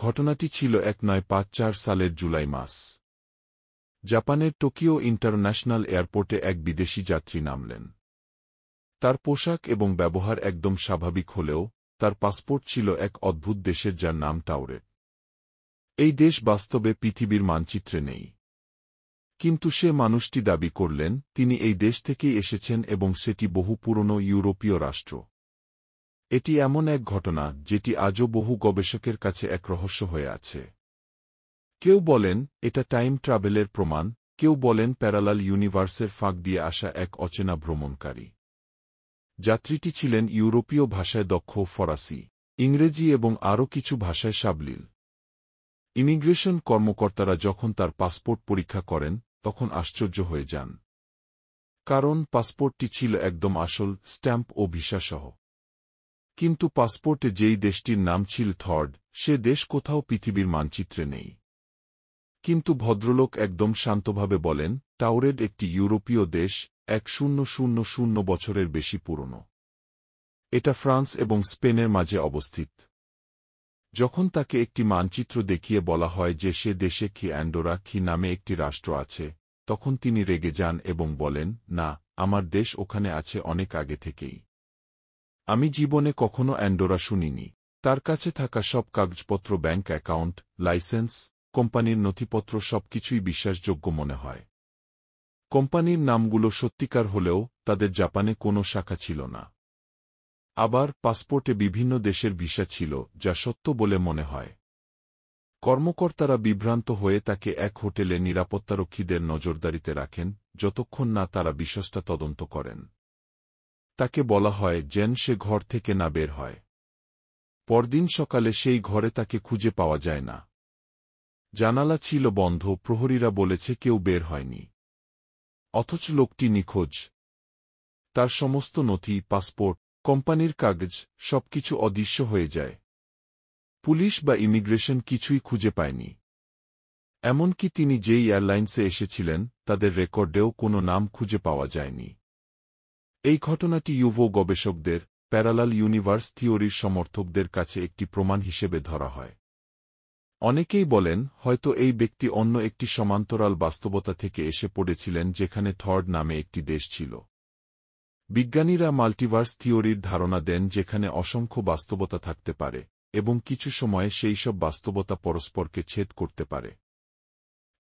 ঘটনাটি ছিল 1954 সালের জুলাই মাস। জাপানের টোকিও ইন্টারন্যাশনাল এয়ারপোর্টে এক বিদেশি যাত্রী নামলেন। তার পোশাক এবং ব্যবহার একদম স্বাভাবিক হলেও তার পাসপোর্ট ছিল এক অদ্ভুত দেশের যার নাম টাউরেট। এই দেশ বাস্তবে পৃথিবীর মানচিত্রে নেই, কিন্তু সে মানুষটি দাবি করলেন তিনি এই দেশ থেকেই এসেছেন এবং সেটি বহু পুরনো ইউরোপীয় রাষ্ট্র। এটি এমন এক ঘটনা যেটি আজও বহু গবেষকের কাছে এক রহস্য হয়ে আছে। কেউ বলেন এটা টাইম ট্রাভেলের প্রমাণ, কেউ বলেন প্যারালাল ইউনিভার্সের ফাঁক দিয়ে আসা এক অচেনা ভ্রমণকারী। যাত্রীটি ছিলেন ইউরোপীয় ভাষায় দক্ষ, ফরাসি, ইংরেজি এবং আরও কিছু ভাষায় সাবলীল। ইমিগ্রেশন কর্মকর্তারা যখন তার পাসপোর্ট পরীক্ষা করেন তখন আশ্চর্য হয়ে যান, কারণ পাসপোর্টটি ছিল একদম আসল, স্ট্যাম্প ও ভিসাসহ। কিন্তু পাসপোর্টে যেই দেশটির নাম ছিল থর্ড, সে দেশ কোথাও পৃথিবীর মানচিত্রে নেই। কিন্তু ভদ্রলোক একদম শান্তভাবে বলেন টাউরেট একটি ইউরোপীয় দেশ, 1000 বছরের বেশি পুরনো। এটা ফ্রান্স এবং স্পেনের মাঝে অবস্থিত। যখন তাকে একটি মানচিত্র দেখিয়ে বলা হয় যে সে দেশে কি অ্যান্ডোরা কি নামে একটি রাষ্ট্র আছে, তখন তিনি রেগে যান এবং বলেন, না, আমার দেশ ওখানে আছে অনেক আগে থেকেই। আমি জীবনে কখনো অ্যান্ডোরা শুনিনি। তার কাছে থাকা সব কাগজপত্র, ব্যাংক অ্যাকাউন্ট, লাইসেন্স, কোম্পানির নথিপত্র সবকিছুই বিশ্বাসযোগ্য মনে হয়। কোম্পানির নামগুলো সত্যিকার হলেও তাদের জাপানে কোনো শাখা ছিল না। আবার পাসপোর্টে বিভিন্ন দেশের ভিসা ছিল, যা সত্য বলে মনে হয়। কর্মকর্তারা বিভ্রান্ত হয়ে তাকে এক হোটেলে নিরাপত্তারক্ষীদের নজরদারিতে রাখেন যতক্ষণ না তারা বিষয়টা তদন্ত করেন। তাকে বলা হয় যেন সে ঘর থেকে না বের হয়। পরদিন সকালে সেই ঘরে তাকে খুঁজে পাওয়া যায় না। জানালা ছিল বন্ধ, প্রহরীরা বলেছে কেউ বের হয়নি। অথচ লোকটি নিখোঁজ। তার সমস্ত নথি, পাসপোর্ট, কোম্পানির কাগজ সবকিছু অদৃশ্য হয়ে যায়। পুলিশ বা ইমিগ্রেশন কিছুই খুঁজে পায়নি। এমনকি তিনি যেই এয়ারলাইন্সে এসেছিলেন তাদের রেকর্ডেও কোনো নাম খুঁজে পাওয়া যায়নি। এই ঘটনাটি ইউভো গবেষকদের, প্যারালাল ইউনিভার্স থিওরির সমর্থকদের কাছে একটি প্রমাণ হিসেবে ধরা হয়। অনেকেই বলেন হয়তো এই ব্যক্তি অন্য একটি সমান্তরাল বাস্তবতা থেকে এসে পড়েছিলেন যেখানে থর্ড নামে একটি দেশ ছিল। বিজ্ঞানীরা মাল্টিভার্স থিওরির ধারণা দেন যেখানে অসংখ্য বাস্তবতা থাকতে পারে এবং কিছু সময়ে সেই সব বাস্তবতা পরস্পরকে ছেদ করতে পারে।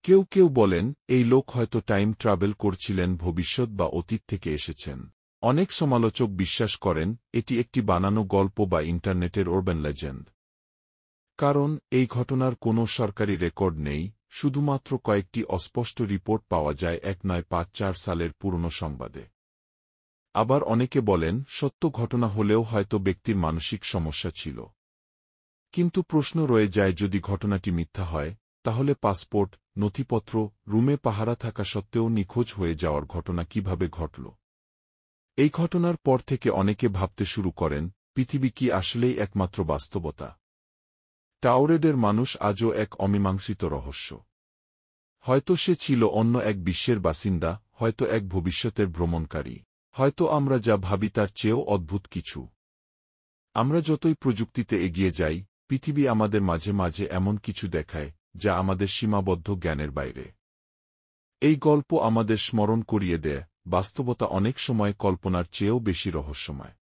কেউ কেউ বলেন এই লোক হয়তো টাইম ট্রাভেল করছিলেন, ভবিষ্যৎ বা অতীত থেকে এসেছেন। অনেক সমালোচক বিশ্বাস করেন এটি একটি বানানো গল্প বা ইন্টারনেটের আরবান লেজেন্ড। কারণ এই ঘটনার কোনো সরকারি রেকর্ড নেই, শুধুমাত্র কয়েকটি অস্পষ্ট রিপোর্ট পাওয়া যায় 1954 সালের পুরনো সংবাদে। আবার অনেকে বলেন সত্য ঘটনা হলেও হয়তো ব্যক্তির মানসিক সমস্যা ছিল। কিন্তু প্রশ্ন রয়ে যায় যদি ঘটনাটি মিথ্যা হয়, তাহলে পাসপোর্ট, নথিপত্র, রুমে পাহারা থাকা সত্ত্বেও নিখোঁজ হয়ে যাওয়ার ঘটনা কিভাবে ঘটল? এই ঘটনার পর থেকে অনেকে ভাবতে শুরু করেন পৃথিবী কি আসলেই একমাত্র বাস্তবতা? টাউরেডের মানুষ আজও এক অমীমাংসিত রহস্য। হয়তো সে ছিল অন্য এক বিশ্বের বাসিন্দা, হয়তো এক ভবিষ্যতের ভ্রমণকারী, হয়তো আমরা যা ভাবি তার চেয়েও অদ্ভুত কিছু। আমরা যতই প্রযুক্তিতে এগিয়ে যাই, পৃথিবী আমাদের মাঝে মাঝে এমন কিছু দেখায় যা আমাদের সীমাবদ্ধ জ্ঞানের বাইরে। এই গল্প আমাদের স্মরণ করিয়ে দেয় বাস্তবতা অনেক সময় কল্পনার চেয়েও বেশি রহস্যময়।